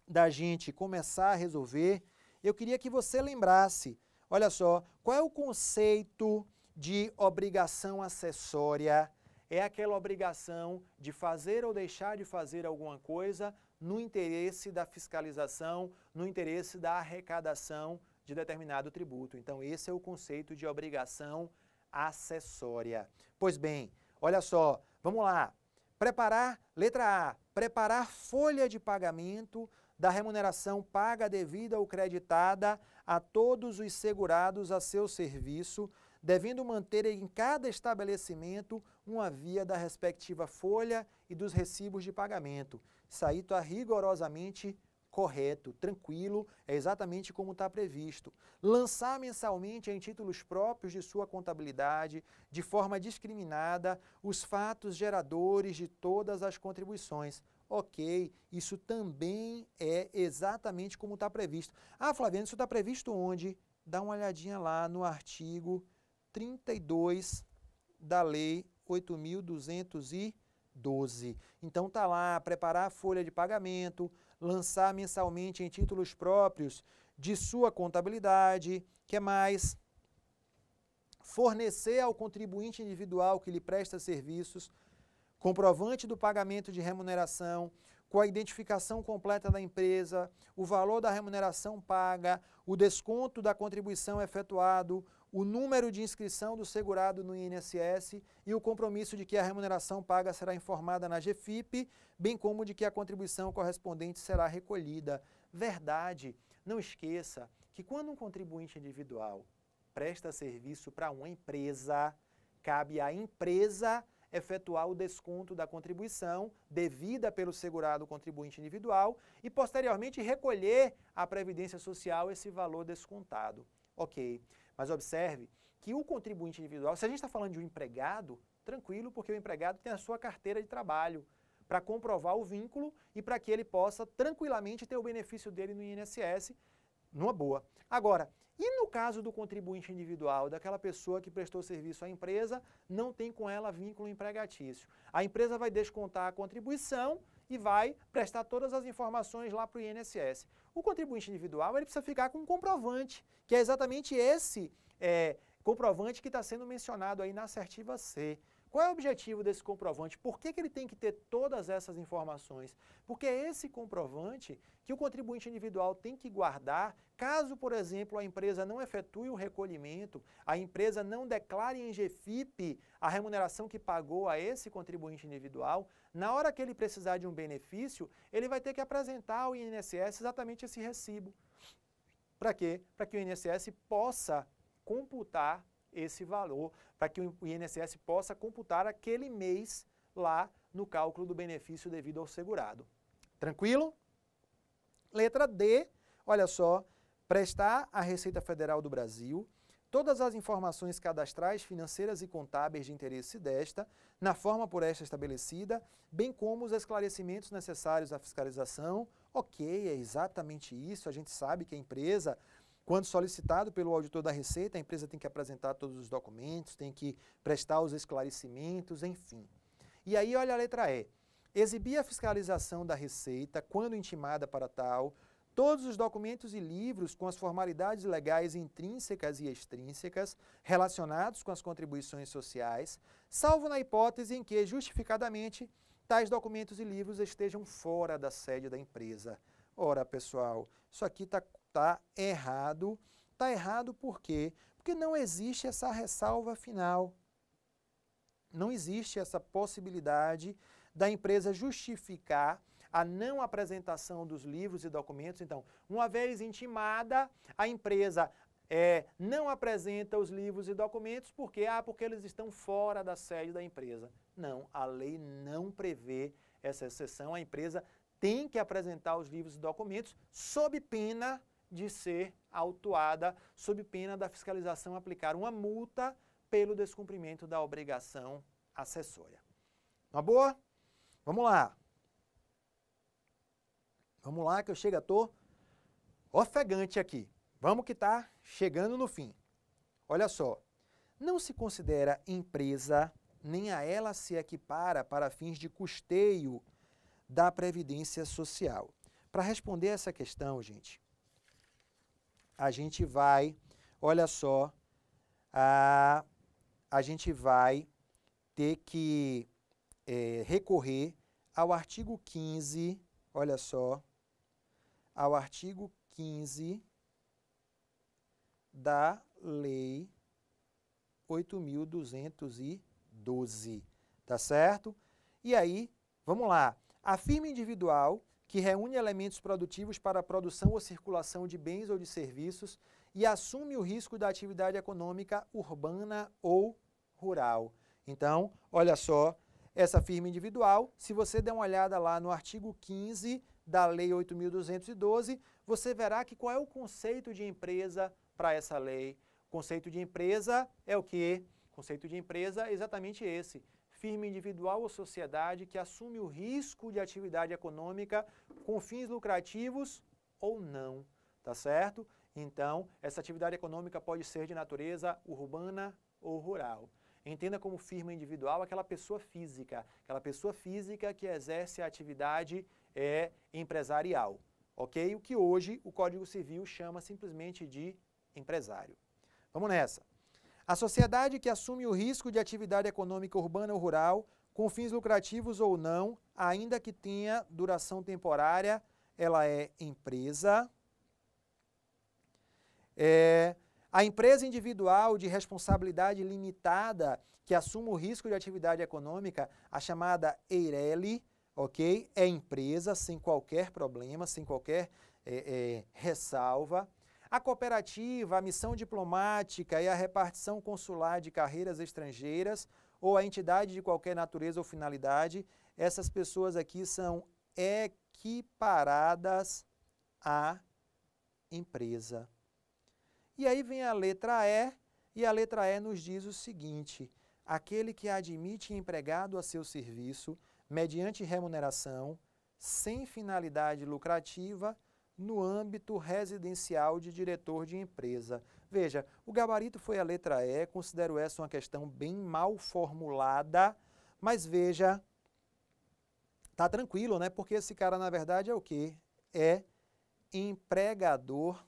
da gente começar a resolver, eu queria que você lembrasse, olha só, qual é o conceito de obrigação acessória? É aquela obrigação de fazer ou deixar de fazer alguma coisa no interesse da fiscalização, no interesse da arrecadação de determinado tributo. Então, esse é o conceito de obrigação acessória. Pois bem, olha só, vamos lá. Preparar, letra A, preparar folha de pagamento da remuneração paga, devida ou creditada a todos os segurados a seu serviço, devendo manter em cada estabelecimento uma via da respectiva folha e dos recibos de pagamento. Isso aí está rigorosamente correto, tranquilo, é exatamente como está previsto. Lançar mensalmente em títulos próprios de sua contabilidade, de forma discriminada, os fatos geradores de todas as contribuições. Ok, isso também é exatamente como está previsto. Ah, Flaviano, isso está previsto onde? Dá uma olhadinha lá no artigo 32 da Lei 8.212. Então está lá, preparar a folha de pagamento, lançar mensalmente em títulos próprios de sua contabilidade, que mais? Fornecer ao contribuinte individual que lhe presta serviços comprovante do pagamento de remuneração, com a identificação completa da empresa, o valor da remuneração paga, o desconto da contribuição efetuado, o número de inscrição do segurado no INSS e o compromisso de que a remuneração paga será informada na GFIP, bem como de que a contribuição correspondente será recolhida. Verdade, não esqueça que quando um contribuinte individual presta serviço para uma empresa, cabe à empresa efetuar o desconto da contribuição devida pelo segurado contribuinte individual e, posteriormente, recolher à Previdência Social esse valor descontado. Ok, mas observe que o contribuinte individual, se a gente está falando de um empregado, tranquilo, porque o empregado tem a sua carteira de trabalho para comprovar o vínculo e para que ele possa tranquilamente ter o benefício dele no INSS numa boa. Agora, e no caso do contribuinte individual, daquela pessoa que prestou serviço à empresa, não tem com ela vínculo empregatício? A empresa vai descontar a contribuição e vai prestar todas as informações lá para o INSS. O contribuinte individual ele precisa ficar com um comprovante, que é exatamente esse comprovante que está sendo mencionado aí na assertiva C. Qual é o objetivo desse comprovante? Por que ele tem que ter todas essas informações? Porque é esse comprovante que o contribuinte individual tem que guardar caso, por exemplo, a empresa não efetue o recolhimento, a empresa não declare em GFIP a remuneração que pagou a esse contribuinte individual. Na hora que ele precisar de um benefício, ele vai ter que apresentar ao INSS exatamente esse recibo. Para quê? Para que o INSS possa computar esse valor, para que o INSS possa computar aquele mês lá no cálculo do benefício devido ao segurado. Tranquilo? Letra D, olha só, prestar à Receita Federal do Brasil todas as informações cadastrais, financeiras e contábeis de interesse desta, na forma por esta estabelecida, bem como os esclarecimentos necessários à fiscalização. Ok, é exatamente isso, a gente sabe que a empresa Quando solicitado pelo auditor da Receita, a empresa tem que apresentar todos os documentos, tem que prestar os esclarecimentos, enfim. E aí, olha a letra E. Exibir a fiscalização da Receita, quando intimada para tal, todos os documentos e livros com as formalidades legais intrínsecas e extrínsecas relacionados com as contribuições sociais, salvo na hipótese em que, justificadamente, tais documentos e livros estejam fora da sede da empresa. Ora, pessoal, isso aqui está errado. Está errado por quê? Porque não existe essa ressalva final. Não existe essa possibilidade da empresa justificar a não apresentação dos livros e documentos. Então, uma vez intimada, a empresa não apresenta os livros e documentos porque eles estão fora da sede da empresa. Não, a lei não prevê essa exceção. A empresa tem que apresentar os livros e documentos sob pena de ser autuada, sob pena da fiscalização aplicar uma multa pelo descumprimento da obrigação acessória. Uma boa? Vamos lá. Vamos lá que eu estou ofegante aqui. Vamos que está chegando no fim. Olha só. Não se considera empresa, nem a ela se equipara para fins de custeio da Previdência Social. Para responder essa questão, gente, a gente vai, olha só, a gente vai ter que recorrer ao artigo 15, olha só, ao artigo 15 da Lei 8.212, tá certo? E aí, vamos lá. A firma individual que reúne elementos produtivos para a produção ou circulação de bens ou de serviços e assume o risco da atividade econômica urbana ou rural. Então, olha só, essa firma individual, se você der uma olhada lá no artigo 15 da Lei 8.212, você verá que qual é o conceito de empresa para essa lei. O conceito de empresa é o quê? O conceito de empresa é exatamente esse. Firma individual ou sociedade que assume o risco de atividade econômica com fins lucrativos ou não, tá certo? Então, essa atividade econômica pode ser de natureza urbana ou rural. Entenda como firma individual aquela pessoa física que exerce a atividade empresarial, ok? O que hoje o Código Civil chama simplesmente de empresário. Vamos nessa. A sociedade que assume o risco de atividade econômica urbana ou rural, com fins lucrativos ou não, ainda que tenha duração temporária, ela é empresa. A empresa individual de responsabilidade limitada que assume o risco de atividade econômica, a chamada EIRELI, ok? É empresa sem qualquer problema, sem qualquer ressalva. A cooperativa, a missão diplomática e a repartição consular de carreiras estrangeiras ou a entidade de qualquer natureza ou finalidade, essas pessoas aqui são equiparadas à empresa. E aí vem a letra E, e a letra E nos diz o seguinte: aquele que admite empregado a seu serviço mediante remuneração, sem finalidade lucrativa, no âmbito residencial de diretor de empresa. Veja, o gabarito foi a letra E, considero essa uma questão bem mal formulada, mas veja, tá tranquilo, né? Porque esse cara, na verdade, é o quê? É empregador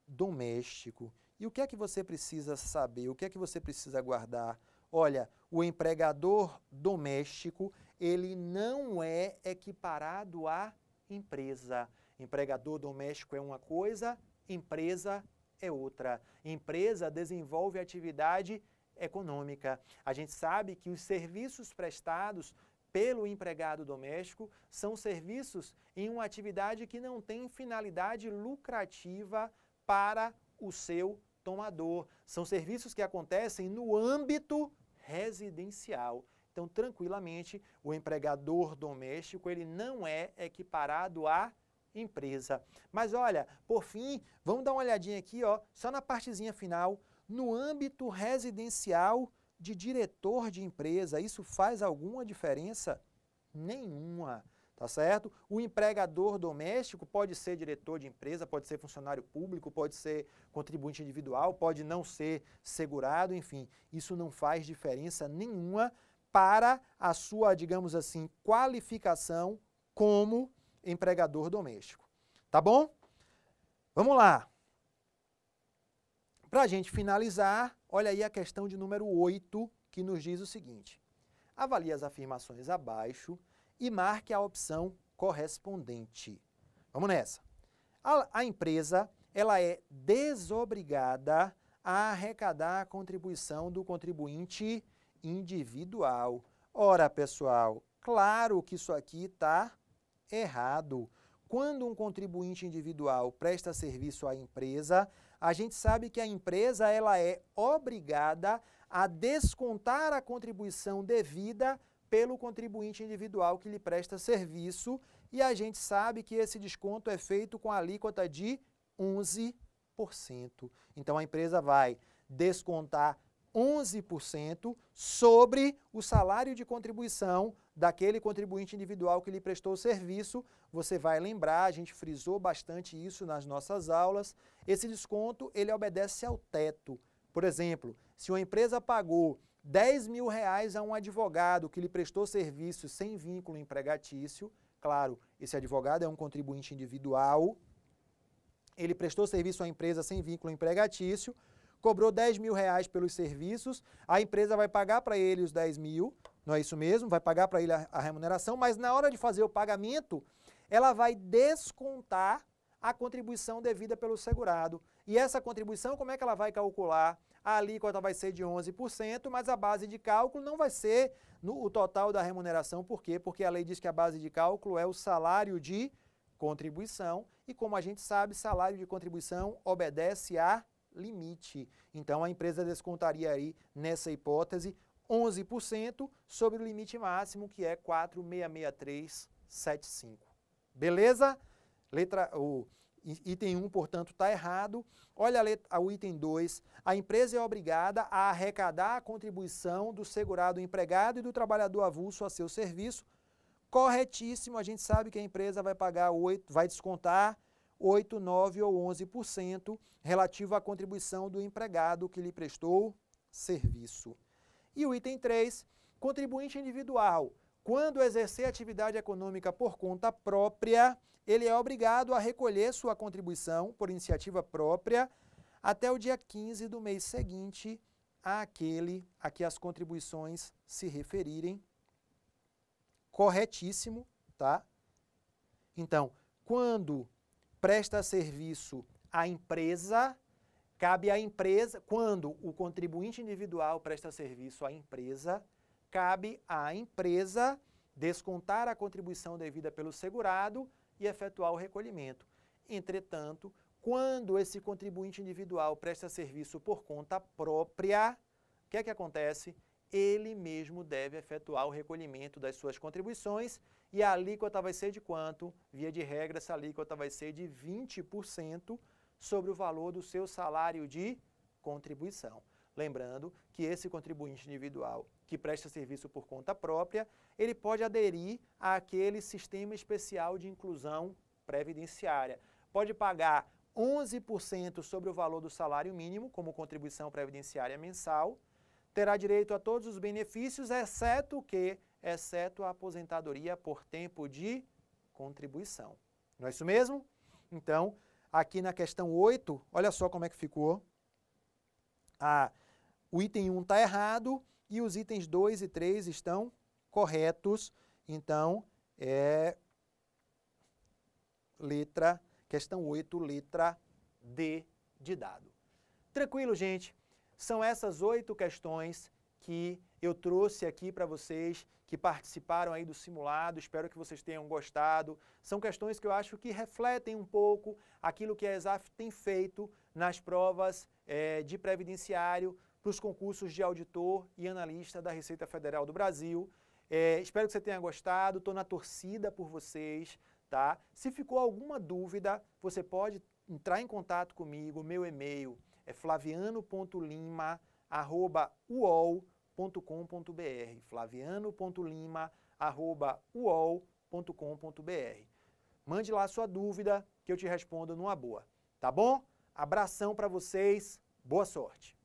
doméstico. E o que é que você precisa saber? O que é que você precisa guardar? Olha, o empregador doméstico, ele não é equiparado à empresa. Empregador doméstico é uma coisa, empresa é outra. Empresa desenvolve atividade econômica. A gente sabe que os serviços prestados pelo empregado doméstico são serviços em uma atividade que não tem finalidade lucrativa para o seu tomador. São serviços que acontecem no âmbito residencial. Então, tranquilamente, o empregador doméstico ele não é equiparado à empresa. Mas olha, por fim, vamos dar uma olhadinha aqui, ó, só na partezinha final, no âmbito residencial de diretor de empresa. Isso faz alguma diferença? Nenhuma. tá certo? O empregador doméstico pode ser diretor de empresa, pode ser funcionário público, pode ser contribuinte individual, pode não ser segurado, enfim, isso não faz diferença nenhuma para a sua, digamos assim, qualificação como empregador doméstico. Tá bom? Vamos lá. Para a gente finalizar, olha aí a questão de número 8, que nos diz o seguinte: avalie as afirmações abaixo e marque a opção correspondente. Vamos nessa. A empresa, ela é desobrigada a arrecadar a contribuição do contribuinte individual. Ora, pessoal, claro que isso aqui está errado. Quando um contribuinte individual presta serviço à empresa, a gente sabe que a empresa ela é obrigada a descontar a contribuição devida pelo contribuinte individual que lhe presta serviço, e a gente sabe que esse desconto é feito com a alíquota de 11%. Então a empresa vai descontar 11% sobre o salário de contribuição daquele contribuinte individual que lhe prestou o serviço. Você vai lembrar, a gente frisou bastante isso nas nossas aulas, esse desconto ele obedece ao teto. Por exemplo, se uma empresa pagou R$10.000 a um advogado que lhe prestou serviço sem vínculo empregatício, claro, esse advogado é um contribuinte individual, ele prestou serviço à empresa sem vínculo empregatício, cobrou R$10.000 pelos serviços, a empresa vai pagar para ele os 10.000, não é isso mesmo? Vai pagar para ele a remuneração, mas na hora de fazer o pagamento, ela vai descontar a contribuição devida pelo segurado. E essa contribuição, como é que ela vai calcular? A alíquota vai ser de 11%, mas a base de cálculo não vai ser o total da remuneração. Por quê? Porque a lei diz que a base de cálculo é o salário de contribuição, e como a gente sabe, salário de contribuição obedece a limite. Então, a empresa descontaria aí, nessa hipótese, 11% sobre o limite máximo, que é 4.663,75. Beleza? O item 1, portanto, está errado. Olha o item 2. A empresa é obrigada a arrecadar a contribuição do segurado empregado e do trabalhador avulso a seu serviço. Corretíssimo, a gente sabe que a empresa vai pagar vai descontar 8, 9 ou 11% relativo à contribuição do empregado que lhe prestou serviço. E o item 3, contribuinte individual. Quando exercer atividade econômica por conta própria, ele é obrigado a recolher sua contribuição por iniciativa própria até o dia 15 do mês seguinte àquele a que as contribuições se referirem. Corretíssimo, tá? Então, quando presta serviço à empresa, cabe à empresa, quando o contribuinte individual presta serviço à empresa, cabe à empresa descontar a contribuição devida pelo segurado e efetuar o recolhimento. Entretanto, quando esse contribuinte individual presta serviço por conta própria, o que é que acontece? Ele mesmo deve efetuar o recolhimento das suas contribuições e a alíquota vai ser de quanto? Via de regra, essa alíquota vai ser de 20% sobre o valor do seu salário de contribuição. Lembrando que esse contribuinte individual que presta serviço por conta própria, ele pode aderir àquele sistema especial de inclusão previdenciária. Pode pagar 11% sobre o valor do salário mínimo como contribuição previdenciária mensal, terá direito a todos os benefícios, exceto o quê? Exceto a aposentadoria por tempo de contribuição. Não é isso mesmo? Então, aqui na questão 8, olha só como é que ficou. O item 1 está errado e os itens 2 e 3 estão corretos. Então, questão 8, letra D de dado. Tranquilo, gente? São essas 8 questões que eu trouxe aqui para vocês que participaram aí do simulado. Espero que vocês tenham gostado. São questões que eu acho que refletem um pouco aquilo que a ESAF tem feito nas provas de previdenciário para os concursos de auditor e analista da Receita Federal do Brasil. Espero que você tenha gostado. Estou na torcida por vocês, tá? Se ficou alguma dúvida, você pode entrar em contato comigo. Meu e-mail é flaviano.lima@uol.com.br, flaviano.lima@uol.com.br. Mande lá a sua dúvida que eu te respondo numa boa, tá bom? Abração para vocês, boa sorte!